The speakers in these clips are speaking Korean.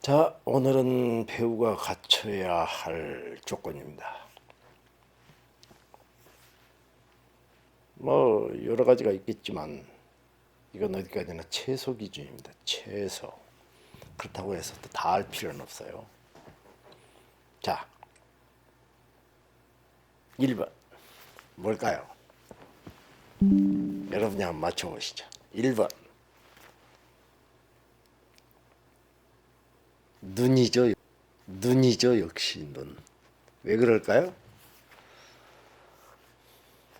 자, 오늘은 배우가 갖춰야 할 조건입니다. 뭐 여러 가지가 있겠지만 이건 어디까지나 최소 기준입니다. 최소. 그렇다고 해서 또 다 알 필요는 없어요. 자, 1번 뭘까요? 여러분이 한번 맞춰보시죠. 1번 눈이죠. 눈이죠. 역시 눈. 왜 그럴까요?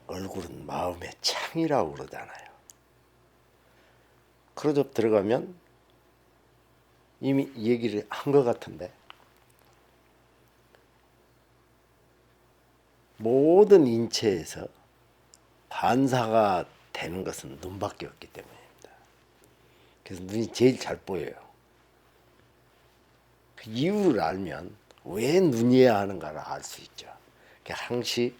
얼굴은 마음의 창이라고 그러잖아요. 클로즈업 들어가면 이미 얘기를 한 것 같은데 모든 인체에서 반사가 되는 것은 눈밖에 없기 때문입니다. 그래서 눈이 제일 잘 보여요. 그 이유를 알면 왜 눈이어야 하는가를 알 수 있죠. 항시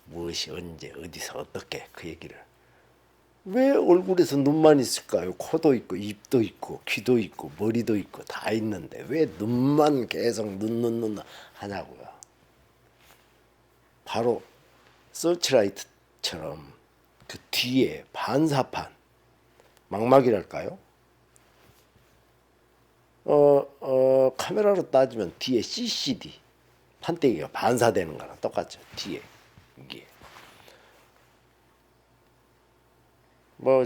무엇이 언제 어디서 어떻게 그 얘기를 왜 얼굴에서 눈만 있을까요? 코도 있고 입도 있고 귀도 있고 머리도 있고 다 있는데 왜 눈만 계속 눈 하냐고요. 바로 서치라이트처럼 그 뒤에 반사판 망막이랄까요? 카메라로 따지면 뒤에 CCD 판때기가 반사되는 거랑 똑같죠. 뒤에 이게 뭐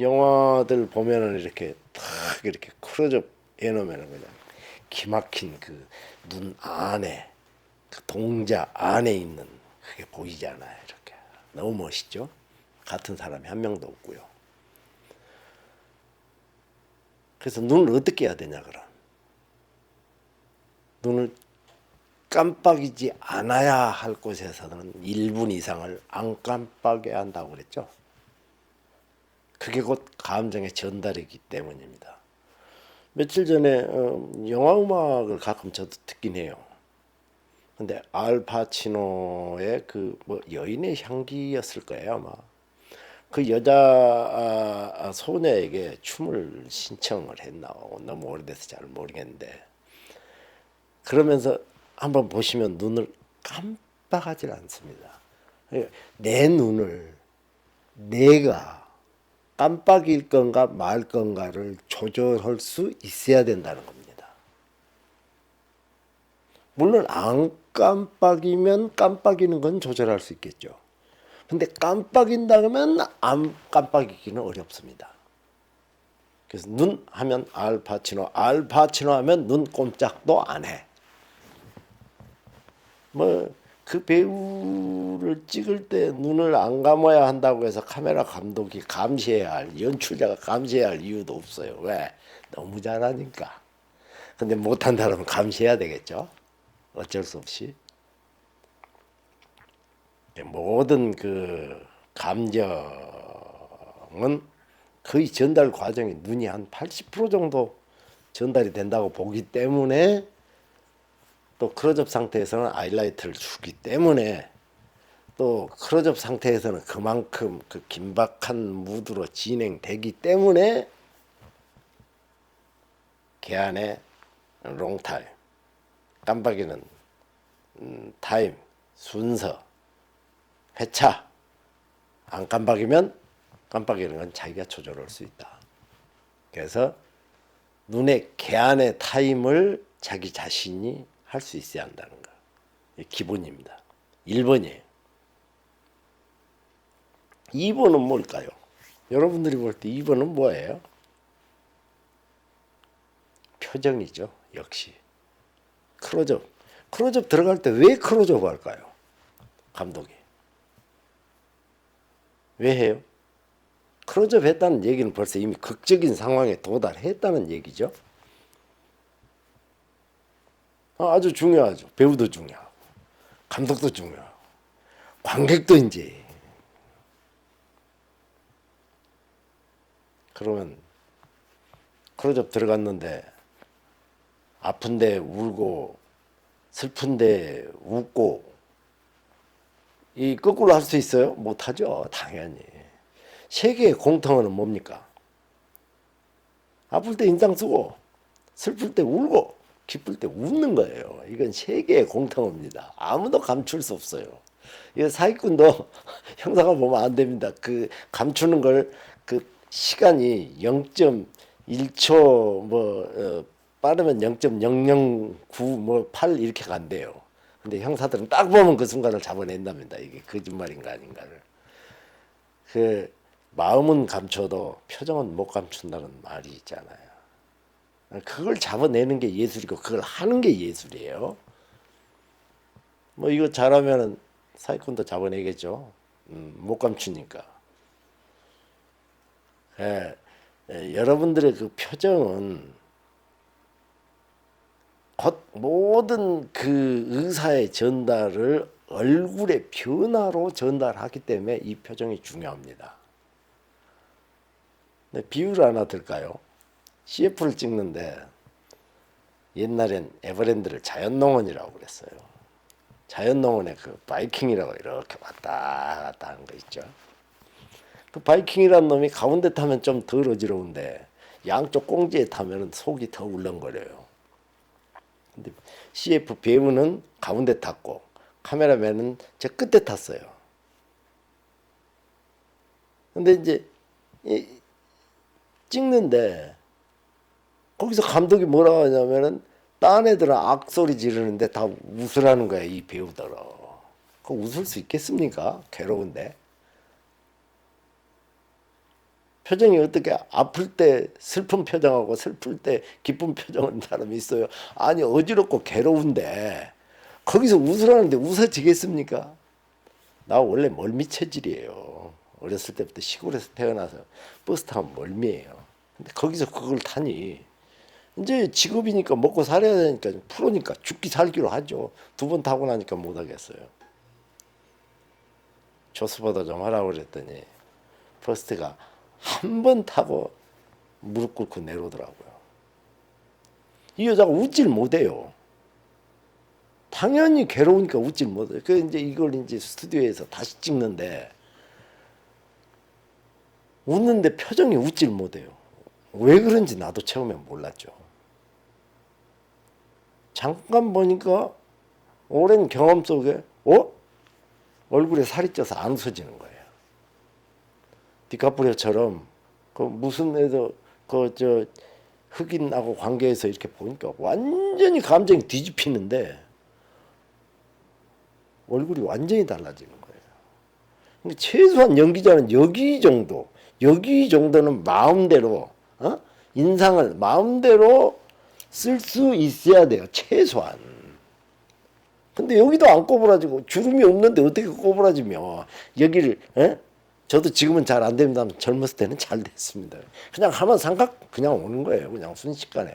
영화들 보면은 이렇게 탁 이렇게 클로즈업 해놓으면은 그냥 기막힌 그 눈 안에 그 동자 안에 있는 그게 보이잖아요. 이렇게 너무 멋있죠. 같은 사람이 한 명도 없고요. 그래서 눈을 어떻게 해야 되냐 그럼 눈을 깜빡이지 않아야 할 곳에서는 1분 이상을 안 깜빡여야 한다고 그랬죠. 그게 곧 감정의 전달이기 때문입니다. 며칠 전에 영화 음악을 가끔 저도 듣긴 해요. 근데 알파치노의 그 뭐 여인의 향기였을 거예요 아마. 그 여자 소녀에게 춤을 신청을 했나 너무 오래돼서 잘 모르겠는데 그러면서 한번 보시면 눈을 깜빡하지 않습니다. 내 눈을 내가 깜빡일 건가 말 건가를 조절할 수 있어야 된다는 겁니다. 물론 안 깜빡이면 깜빡이는 건 조절할 수 있겠죠. 근데 깜빡인다 그러면 안 깜빡이기는 어렵습니다. 그래서 눈 하면 알파치노, 알파치노 하면 눈 꼼짝도 안 해. 뭐 그 배우를 찍을 때 눈을 안 감아야 한다고 해서 카메라 감독이 감시해야 할, 연출자가 감시해야 할 이유도 없어요. 왜? 너무 잘하니까. 근데 못한 사람은 감시해야 되겠죠. 어쩔 수 없이. 모든 그 감정은 거의 전달 과정이 눈이 한 80% 정도 전달이 된다고 보기 때문에 또 클로즈업 상태에서는 아이라이트를 주기 때문에 또 클로즈업 상태에서는 그만큼 그 긴박한 무드로 진행되기 때문에 개안의 롱타임, 깜빡이는 타임, 순서, 회차 안 깜빡이면 깜빡이는 건 자기가 조절할 수 있다. 그래서 눈의 개안의 타임을 자기 자신이 할 수 있어야 한다는 거. 기본입니다. 1번이에요. 2번은 뭘까요? 여러분들이 볼 때 2번은 뭐예요? 표정이죠. 역시. 클로즈업. 클로즈업 들어갈 때 왜 클로즈업 할까요? 감독이. 왜 해요? 클로즈업 했다는 얘기는 벌써 이미 극적인 상황에 도달했다는 얘기죠. 아주 중요하죠. 배우도 중요하고 감독도 중요하고 관객도 이제 그러면 클로즈업 들어갔는데 아픈데 울고 슬픈데 웃고 이 거꾸로 할 수 있어요? 못하죠. 당연히. 세계의 공통어는 뭡니까? 아플 때 인상 쓰고 슬플 때 울고 기쁠 때 웃는 거예요. 이건 세계의 공통어입니다. 아무도 감출 수 없어요. 이 사기꾼도 형사가 보면 안 됩니다. 그 감추는 걸 그 시간이 0.1초 빠르면 0.009 8 이렇게 간대요. 근데 형사들은 딱 보면 그 순간을 잡아낸답니다. 이게 거짓말인가 아닌가를. 그 마음은 감춰도 표정은 못 감춘다는 말이 있잖아요. 그걸 잡아내는 게 예술이고 그걸 하는 게 예술이에요. 뭐 이거 잘하면은 사기꾼도 잡아내겠죠. 못 감추니까. 여러분들의 그 표정은 곧 모든 그 의사의 전달을 얼굴의 변화로 전달하기 때문에 이 표정이 중요합니다. 비유를 하나 들까요? CF를 찍는데 옛날엔 에버랜드를 자연농원이라고 그랬어요. 자연농원에 그 바이킹이라고 이렇게 왔다 갔다 하는 거 있죠. 그 바이킹이라는 놈이 가운데 타면 좀 덜 어지러운데 양쪽 꽁지에 타면 속이 더 울렁거려요. 근데 CF 배우는 가운데 탔고 카메라맨은 제 끝에 탔어요. 근데 이제 찍는데 거기서 감독이 뭐라고 하냐면은 딴 애들은 악소리 지르는데 다 웃으라는 거야, 이 배우들은. 그 웃을 수 있겠습니까? 괴로운데. 표정이 어떻게 아플 때 슬픈 표정하고 슬플 때 기쁜 표정은 사람이 있어요. 아니 어지럽고 괴로운데 거기서 웃으라는데 웃어지겠습니까? 나 원래 멀미 체질이에요. 어렸을 때부터 시골에서 태어나서 버스 타면 멀미예요. 근데 거기서 그걸 타니 이제 직업이니까 먹고 살아야 되니까 프로니까 죽기 살기로 하죠. 2번 타고 나니까 못 하겠어요. 조스보다 좀 하라고 그랬더니 버스가 한 번 타고 무릎 꿇고 내려오더라고요. 이 여자가 웃질 못해요. 당연히 괴로우니까 웃질 못해요. 그 이제 이걸 이제 스튜디오에서 다시 찍는데 웃는데 표정이 웃질 못해요. 왜 그런지 나도 처음에 몰랐죠. 잠깐 보니까 오랜 경험 속에 얼굴에 살이 쪄서 안 웃어지는 거예요. 디카프리오처럼 그 무슨 애도 그 흑인하고 관계에서 이렇게 보니까 완전히 감정이 뒤집히는데 얼굴이 완전히 달라지는 거예요. 그러니까 최소한 연기자는 여기 정도는 마음대로 인상을 마음대로 쓸 수 있어야 돼요. 최소한. 근데 여기도 안 꼬부라지고 주름이 없는데 어떻게 꼬부라지며 여기를 저도 지금은 잘 안 됩니다. 젊었을 때는 잘 됐습니다. 그냥 하면 삼각 그냥 오는 거예요. 그냥 순식간에.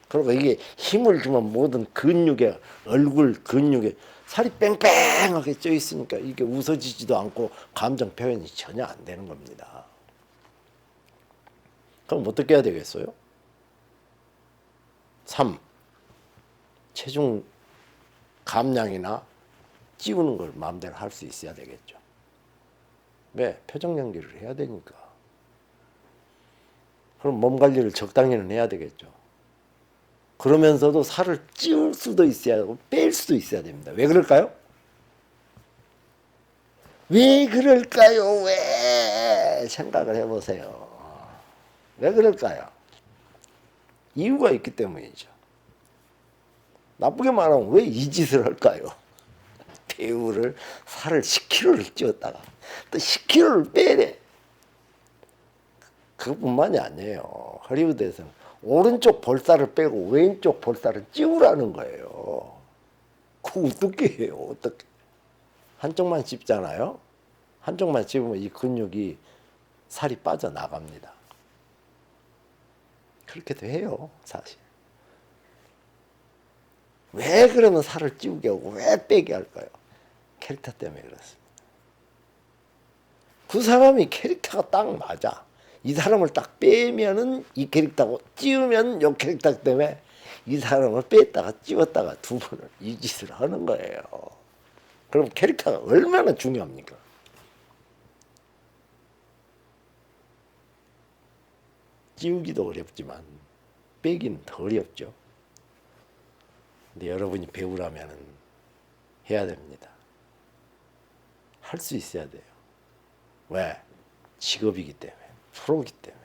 그리고 이게 힘을 주면 모든 근육에 얼굴 근육에 살이 뺑뺑하게 쪄 있으니까 이게 웃어지지도 않고 감정 표현이 전혀 안 되는 겁니다. 그럼 어떻게 해야 되겠어요? 3. 체중 감량이나 찌우는 걸 마음대로 할 수 있어야 되겠죠. 왜? 표정 연기를 해야 되니까. 그럼 몸 관리를 적당히는 해야 되겠죠. 그러면서도 살을 찌울 수도 있어야 하고 뺄 수도 있어야 됩니다. 왜 그럴까요? 왜 그럴까요? 왜? 생각을 해보세요. 왜 그럴까요? 이유가 있기 때문이죠. 나쁘게 말하면 왜 이 짓을 할까요? 배우를 살을 10kg를 찌웠다가 또 10kg를 빼래. 그것뿐만이 아니에요. 할리우드에서는 오른쪽 볼살을 빼고 왼쪽 볼살을 찌우라는 거예요. 그거 어떻게 해요? 어떻게? 한쪽만 찝잖아요. 한쪽만 찝으면 이 근육이 살이 빠져나갑니다. 그렇게도 해요, 사실. 왜 그러면 살을 찌우게 하고 왜 빼게 할까요? 캐릭터 때문에 그렇습니다. 그 사람이 캐릭터가 딱 맞아. 이 사람을 딱 빼면은 이 캐릭터고 찌우면 이 캐릭터 때문에 이 사람을 뺐다가 찌웠다가 2번을 이 짓을 하는 거예요. 그럼 캐릭터가 얼마나 중요합니까? 찌우기도 어렵지만 빼기는 더 어렵죠. 근데 여러분이 배우라면은 해야 됩니다. 할 수 있어야 돼요. 왜? 직업이기 때문에, 프로기 때문에,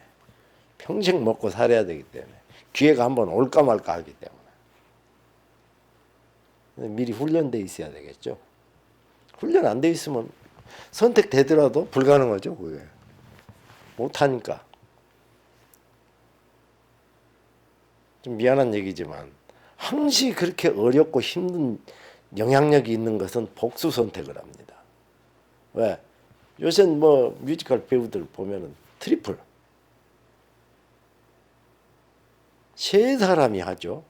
평생 먹고 살아야 되기 때문에, 기회가 한번 올까 말까 하기 때문에 미리 훈련돼 있어야 되겠죠. 훈련 안 돼 있으면 선택되더라도 불가능하죠. 그게 못하니까. 좀 미안한 얘기지만 항시 그렇게 어렵고 힘든 영향력이 있는 것은 복수 선택을 합니다. 왜? 요새 뭐 뮤지컬 배우들 보면은 트리플 세 사람이 하죠.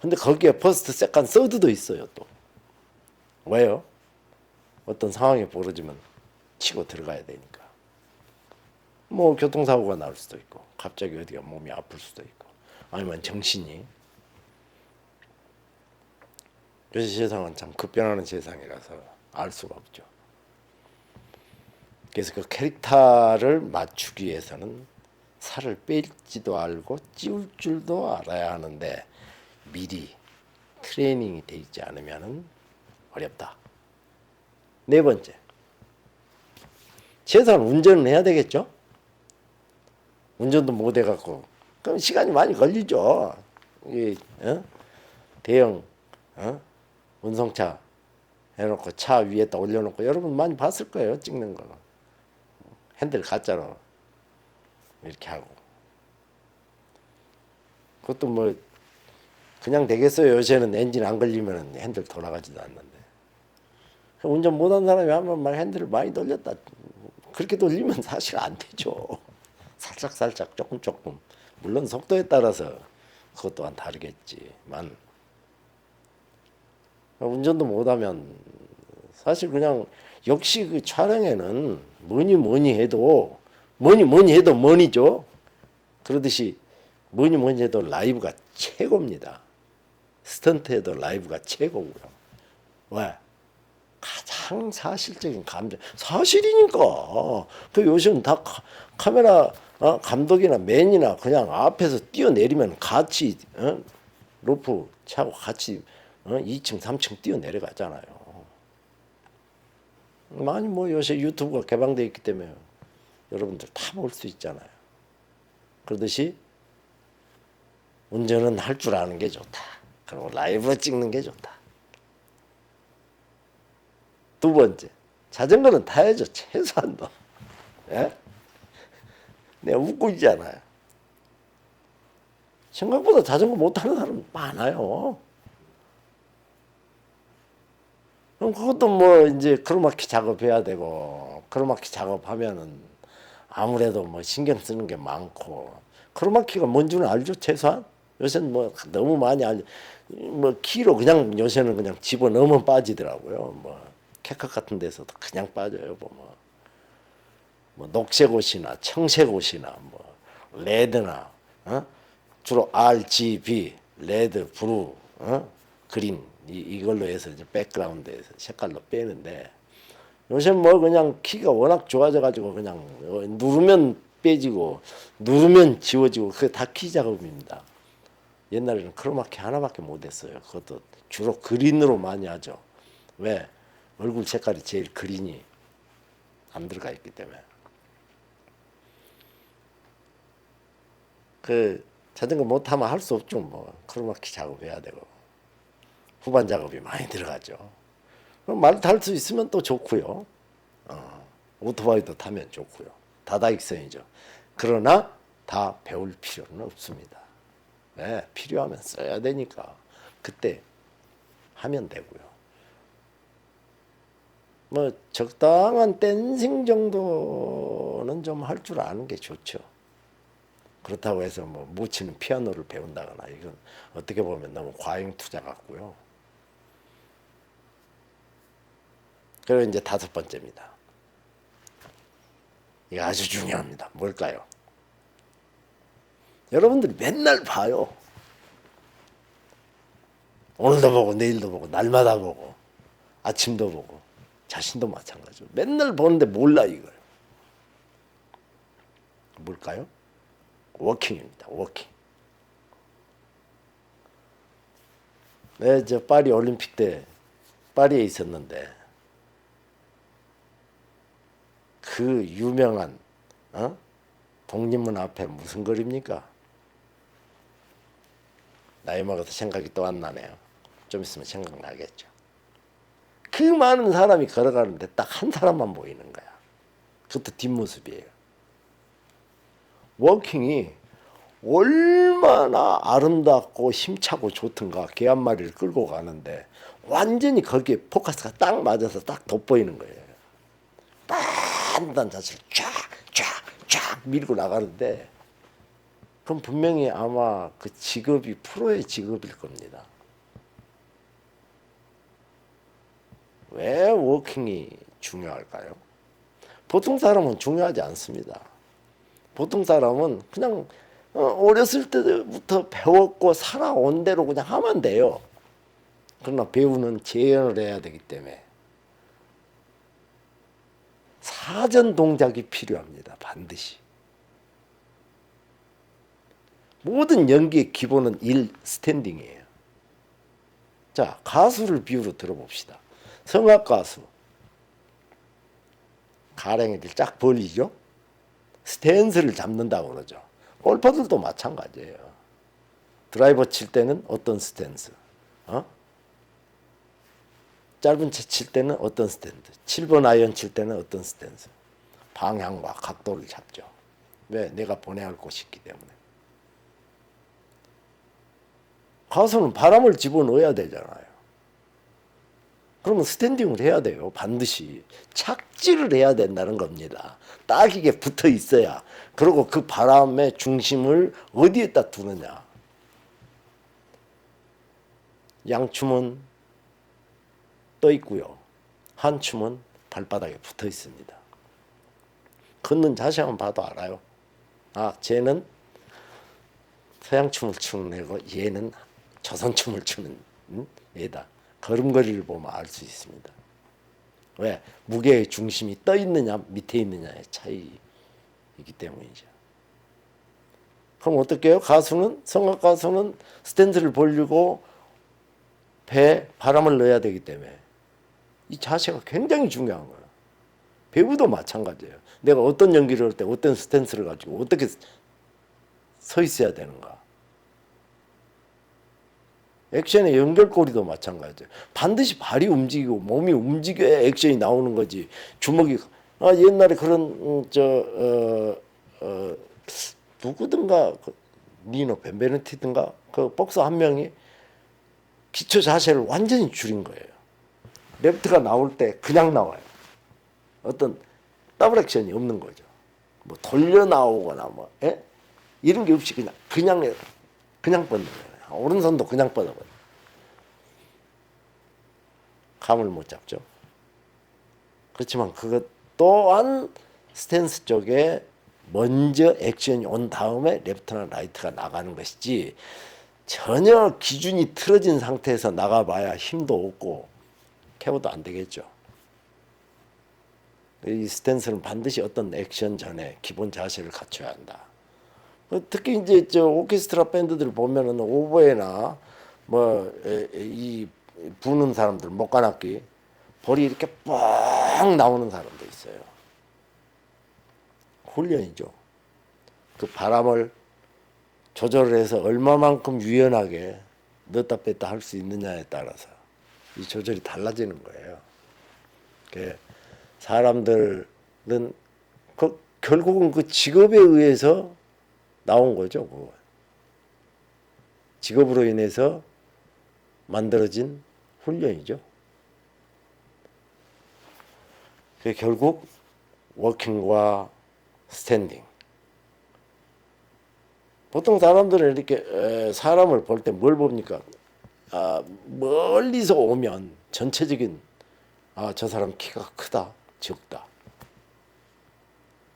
근데 거기에 퍼스트, 세컨드, 서드도 있어요. 또 왜요? 어떤 상황이 벌어지면 치고 들어가야 되니까. 뭐 교통사고가 날 수도 있고 갑자기 어디가 몸이 아플 수도 있고 아니면 정신이. 요새 세상은 참 급변하는 세상이라서 알 수가 없죠. 그래서 그 캐릭터를 맞추기 위해서는 살을 뺄지도 알고 찌울 줄도 알아야 하는데 미리 트레이닝이 돼 있지 않으면 어렵다. 네 번째, 최소한 운전은 해야 되겠죠. 운전도 못 해갖고 그럼 시간이 많이 걸리죠. 이 대형 운송차 해놓고 차 위에다 올려놓고 여러분 많이 봤을 거예요. 찍는 거 핸들 가짜로 이렇게 하고. 그것도 뭐 그냥 되겠어요. 요새는 엔진 안 걸리면 핸들 돌아가지도 않는데. 운전 못한 사람이 하면 막 핸들을 많이 돌렸다. 그렇게 돌리면 사실 안 되죠. 살짝 조금. 물론 속도에 따라서 그것 또한 다르겠지만 운전도 못하면 사실 그냥 역시 그 촬영에는 뭐니 해도 뭐니죠. 그러듯이 뭐니 해도 라이브가 최고입니다. 스턴트에도 라이브가 최고고요. 왜? 가장 사실적인 감정, 사실이니까. 그 요즘 다 카메라 감독이나 맨이나 그냥 앞에서 뛰어내리면 같이 로프 차고 같이 2층 3층 뛰어내려가잖아요. 많이 뭐 요새 유튜브가 개방되어 있기 때문에 여러분들 다 볼 수 있잖아요. 그러듯이 운전은 할 줄 아는 게 좋다. 그리고 라이브로 찍는 게 좋다. 두 번째, 자전거는 타야죠. 최소한도. 예? 내가 웃고 있잖아요. 생각보다 자전거 못 타는 사람 많아요. 그럼 그것도 뭐 이제 크로마키 작업해야 되고, 크로마키 작업하면은 아무래도 뭐 신경 쓰는 게 많고, 크로마키가 뭔지는 알죠? 최소한? 요새는 뭐 너무 많이 알죠. 뭐 키로 그냥 요새는 그냥 집어넣으면 빠지더라고요. 뭐 캐컷 같은 데서도 그냥 빠져요. 뭐 녹색 옷이나 청색 옷이나 뭐 레드나 주로 RGB, 레드, 브루, 그린 이걸로 해서 이제 백그라운드에서 색깔로 빼는데 요새 뭐 그냥 키가 워낙 좋아져 가지고 그냥 누르면 빼지고 누르면 지워지고 그게 다 키 작업입니다. 옛날에는 크로마키 하나밖에 못 했어요. 그것도 주로 그린으로 많이 하죠. 왜? 얼굴 색깔이 제일 그린이 안 들어가 있기 때문에. 그 자전거 못 타면 할 수 없죠. 뭐 크로마키 작업해야 되고 후반 작업이 많이 들어가죠. 그럼 말 탈 수 있으면 또 좋고요. 오토바이도 타면 좋고요. 다다익선이죠. 그러나 다 배울 필요는 없습니다. 네, 필요하면 써야 되니까 그때 하면 되고요. 뭐 적당한 댄싱 정도는 좀 할 줄 아는 게 좋죠. 그렇다고 해서 뭐 못 치는 피아노를 배운다거나 이건 어떻게 보면 너무 과잉 투자 같고요. 그리고 이제 다섯 번째입니다. 이거 아주 중요합니다. 뭘까요? 여러분들이 맨날 봐요. 오늘도 보고 내일도 보고 날마다 보고 아침도 보고 자신도 마찬가지로 맨날 보는데 몰라 이걸. 뭘까요? 워킹입니다. 워킹. 네, 저 파리 올림픽 때 파리에 있었는데 그 유명한 독립문 앞에 무슨 글입니까? 나이 먹어서 생각이 또 안 나네요. 좀 있으면 생각나겠죠. 그 많은 사람이 걸어가는데 딱 한 사람만 보이는 거야. 그것도 뒷모습이에요. 워킹이 얼마나 아름답고 힘차고 좋던가. 개 한 마리를 끌고 가는데 완전히 거기에 포커스가 딱 맞아서 딱 돋보이는 거예요. 단단 자세를 쫙 밀고 나가는데 그럼 분명히 아마 그 직업이 프로의 직업일 겁니다. 왜 워킹이 중요할까요? 보통 사람은 중요하지 않습니다. 보통 사람은 그냥 어렸을 때부터 배웠고 살아온 대로 그냥 하면 돼요. 그러나 배우는 재현을 해야 되기 때문에 사전 동작이 필요합니다. 반드시. 모든 연기의 기본은 1. 스탠딩이에요. 자, 가수를 비유로 들어봅시다. 성악 가수. 가랭이를 쫙 벌리죠. 스탠스를 잡는다고 그러죠. 골퍼들도 마찬가지예요. 드라이버 칠 때는 어떤 스탠스, 짧은 채 칠 때는 어떤 스탠스, 7번 아이언 칠 때는 어떤 스탠스, 방향과 각도를 잡죠. 왜? 내가 보내야 할 곳이 있기 때문에. 가수는 바람을 집어넣어야 되잖아요. 그러면 스탠딩을 해야 돼요. 반드시. 착지를 해야 된다는 겁니다. 딱 이게 붙어 있어야. 그리고 그 바람의 중심을 어디에다 두느냐. 양춤은 떠 있고요. 한 춤은 발바닥에 붙어 있습니다. 걷는 자세만 봐도 알아요. 아, 쟤는 서양춤을 추는 애고 얘는 조선춤을 추는 애다. 걸음걸이를 보면 알 수 있습니다. 왜? 무게의 중심이 떠 있느냐 밑에 있느냐의 차이이기 때문이죠. 그럼 어떻게 해요? 성악 가수는 스탠드를 벌리고 배에 바람을 넣어야 되기 때문에 이 자세가 굉장히 중요한 거예요. 배우도 마찬가지예요. 내가 어떤 연기를 할 때 어떤 스탠스를 가지고 어떻게 서 있어야 되는가. 액션의 연결고리도 마찬가지예요. 반드시 발이 움직이고 몸이 움직여야 액션이 나오는 거지. 주먹이 옛날에 그런 누구든가 니노 벤베네티든가 그 복서 한 명이 기초 자세를 완전히 줄인 거예요. 레프트가 나올 때 그냥 나와요. 어떤 더블 액션이 없는 거죠. 뭐 돌려 나오거나 뭐 이런 게 없이 그냥 뻗는 거예요. 오른손도 그냥 뻗어버려. 감을 못 잡죠. 그렇지만 그것 또한 스탠스 쪽에 먼저 액션이 온 다음에 레프트나 라이트가 나가는 것이지 전혀 기준이 틀어진 상태에서 나가봐야 힘도 없고 캐버도 안 되겠죠. 이 스탠스는 반드시 어떤 액션 전에 기본 자세를 갖춰야 한다. 특히 이제 저 오케스트라 밴드들 보면은 오보에나 뭐 이 부는 사람들 목관악기 볼이 이렇게 뻥 나오는 사람도 있어요. 훈련이죠. 그 바람을 조절을 해서 얼마만큼 유연하게 넣었다 뺐다 할 수 있느냐에 따라서 이 조절이 달라지는 거예요. 사람들은 결국은 그 직업에 의해서 나온 거죠. 그건. 직업으로 인해서 만들어진 훈련이죠. 결국 워킹과 스탠딩. 보통 사람들은 이렇게 사람을 볼 때 뭘 봅니까? 멀리서 오면 전체적인 저 사람 키가 크다, 적다.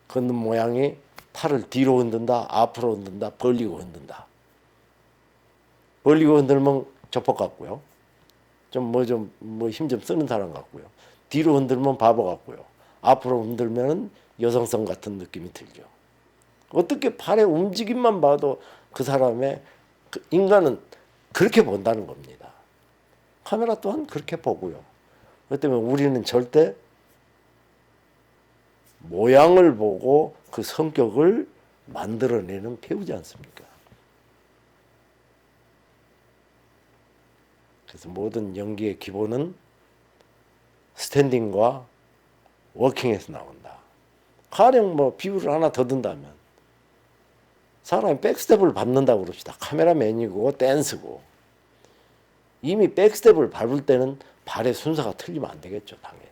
걷는 모양이 팔을 뒤로 흔든다, 앞으로 흔든다, 벌리고 흔든다. 벌리고 흔들면 조폭 같고요. 힘 좀 쓰는 사람 같고요. 뒤로 흔들면 바보 같고요. 앞으로 흔들면 여성성 같은 느낌이 들죠. 어떻게 팔의 움직임만 봐도 그 사람의 인간은 그렇게 본다는 겁니다. 카메라 또한 그렇게 보고요. 그렇기 때문에 우리는 절대 모양을 보고 그 성격을 만들어내는 배우지 않습니까? 그래서 모든 연기의 기본은 스탠딩과 워킹에서 나온다. 가령 뭐 비유를 하나 더 든다면 사람이 백스텝을 밟는다고 그럽시다. 카메라맨이고 댄스고 이미 백스텝을 밟을 때는 발의 순서가 틀리면 안 되겠죠. 당연히.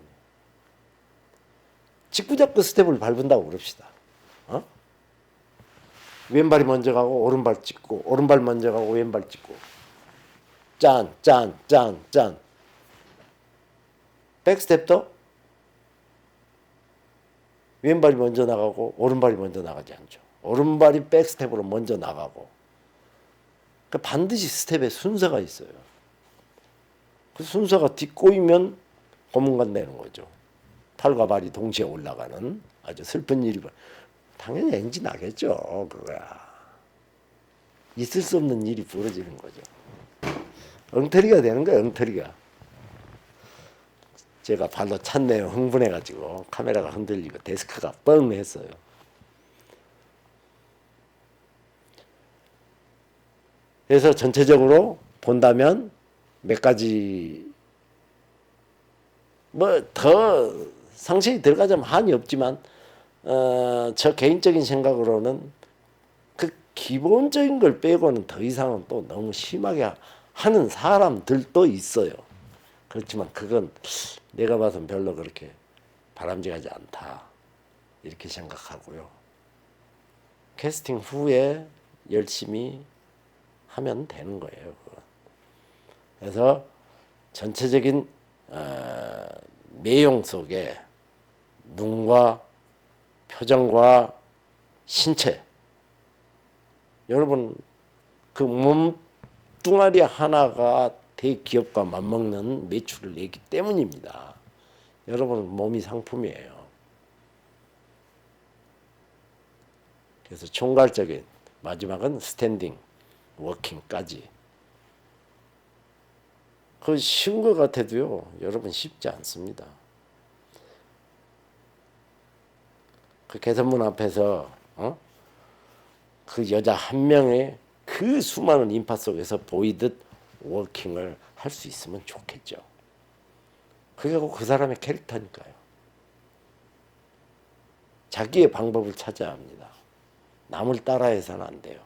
직구잡고 스텝을 밟은다고 그럽시다. 왼발이 먼저 가고 오른발 찍고 오른발 먼저 가고 왼발 찍고 짠, 짠, 짠, 짠. 백스텝도 왼발이 먼저 나가고 오른발이 먼저 나가지 않죠. 오른발이 백스텝으로 먼저 나가고 그러니까 반드시 스텝의 순서가 있어요. 그 순서가 뒷꼬이면 고문관 되는 거죠. 팔과 발이 동시에 올라가는 아주 슬픈 일이 당연히 NG 나겠죠. 그거야. 있을 수 없는 일이 벌어지는 거죠. 엉터리가 되는 거예요. 엉터리가. 제가 발로 찼네요. 흥분해가지고 카메라가 흔들리고 데스크가 뻥 했어요. 그래서 전체적으로 본다면 몇 가지 뭐 더 상세히 들어가자면 한이 없지만 저 개인적인 생각으로는 그 기본적인 걸 빼고는 더 이상은 또 너무 심하게 하는 사람들도 있어요. 그렇지만 그건 내가 봐선 별로 그렇게 바람직하지 않다 이렇게 생각하고요. 캐스팅 후에 열심히 하면 되는 거예요. 그건. 그래서 전체적인 내용 속에 눈과 표정과 신체 여러분 그 몸뚱아리 하나가 대기업과 맞먹는 매출을 내기 때문입니다. 여러분 몸이 상품이에요. 그래서 총괄적인 마지막은 스탠딩 워킹까지 그 쉬운 것 같아도요 여러분 쉽지 않습니다. 그 개선문 앞에서 그 여자 한 명의 그 수많은 인파 속에서 보이듯 워킹을 할 수 있으면 좋겠죠. 그게 그 사람의 캐릭터니까요. 자기의 방법을 찾아야 합니다. 남을 따라해서는 안 돼요.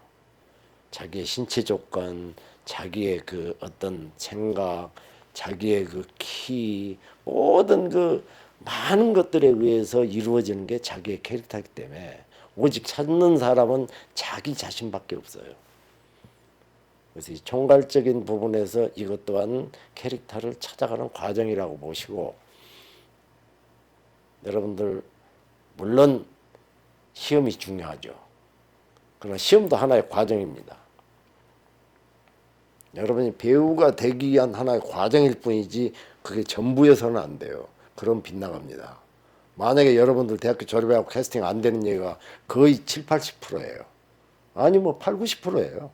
자기의 신체 조건, 자기의 그 어떤 생각, 자기의 그 키, 모든 그 많은 것들에 의해서 이루어지는 게 자기의 캐릭터이기 때문에 오직 찾는 사람은 자기 자신밖에 없어요. 그래서 이 총괄적인 부분에서 이것 또한 캐릭터를 찾아가는 과정이라고 보시고 여러분들 물론 시험이 중요하죠. 그러나 시험도 하나의 과정입니다. 여러분이 배우가 되기 위한 하나의 과정일 뿐이지 그게 전부여서는 안 돼요. 그럼 빗나갑니다. 만약에 여러분들 대학교 졸업하고 캐스팅 안 되는 얘기가 거의 7, 80%예요. 아니 뭐 8, 90%예요.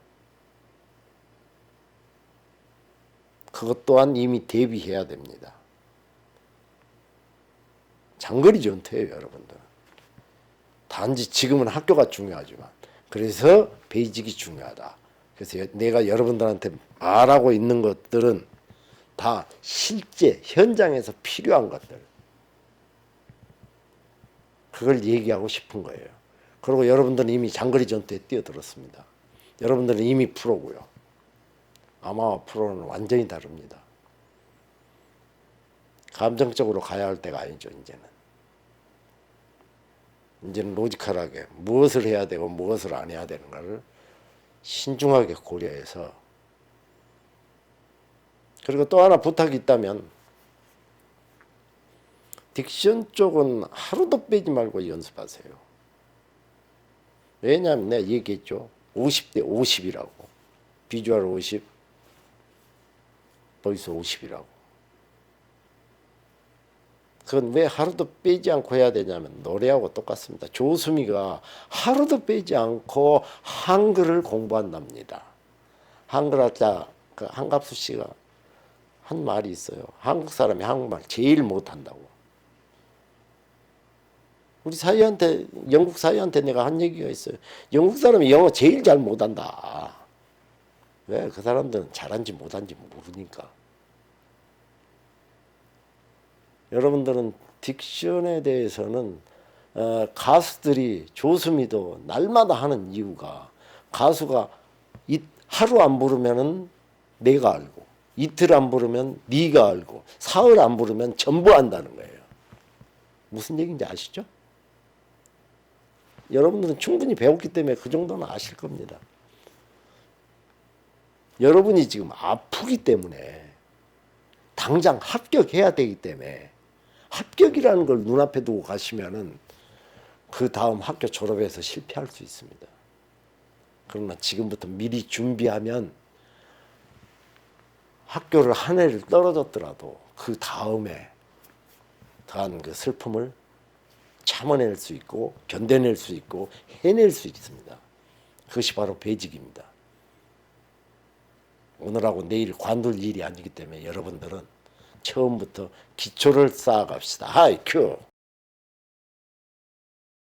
그것 또한 이미 대비해야 됩니다. 장거리 전투예요, 여러분들. 단지 지금은 학교가 중요하지만 그래서 베이직이 중요하다. 그래서 내가 여러분들한테 말하고 있는 것들은 다 실제 현장에서 필요한 것들. 그걸 얘기하고 싶은 거예요. 그리고 여러분들은 이미 장거리 전투에 뛰어들었습니다. 여러분들은 이미 프로고요. 아마와 프로는 완전히 다릅니다. 감정적으로 가야 할 때가 아니죠, 이제는. 이제는 로지컬하게 무엇을 해야 되고 무엇을 안 해야 되는가를 신중하게 고려해서 그리고 또 하나 부탁이 있다면 딕션 쪽은 하루도 빼지 말고 연습하세요. 왜냐하면 내가 얘기했죠. 50대 50이라고. 비주얼 50, 보이스 50이라고. 그건 왜 하루도 빼지 않고 해야 되냐면 노래하고 똑같습니다. 조수미가 하루도 빼지 않고 한글을 공부한답니다. 한글 학자 그 한갑수 씨가 한 말이 있어요. 한국 사람이 한국말 제일 못한다고. 우리 사위한테, 영국 사위한테 내가 한 얘기가 있어요. 영국 사람이 영어 제일 잘 못한다. 왜? 그 사람들은 잘한지 못한지 모르니까. 여러분들은 딕션에 대해서는 가수들이 조수미도 날마다 하는 이유가 가수가 하루 안 부르면은 내가 알고 이틀 안 부르면 네가 알고 사흘 안 부르면 전부 안다는 거예요. 무슨 얘기인지 아시죠? 여러분들은 충분히 배웠기 때문에 그 정도는 아실 겁니다. 여러분이 지금 아프기 때문에 당장 합격해야 되기 때문에 합격이라는 걸 눈앞에 두고 가시면은 그 다음 학교 졸업해서 실패할 수 있습니다. 그러나 지금부터 미리 준비하면 학교를 한 해를 떨어졌더라도 그 다음에 더한 그 슬픔을 참아낼 수 있고 견뎌낼 수 있고 해낼 수 있습니다. 그것이 바로 배직입니다. 오늘하고 내일 관둘 일이 아니기 때문에 여러분들은 처음부터 기초를 쌓아갑시다. 하이 큐.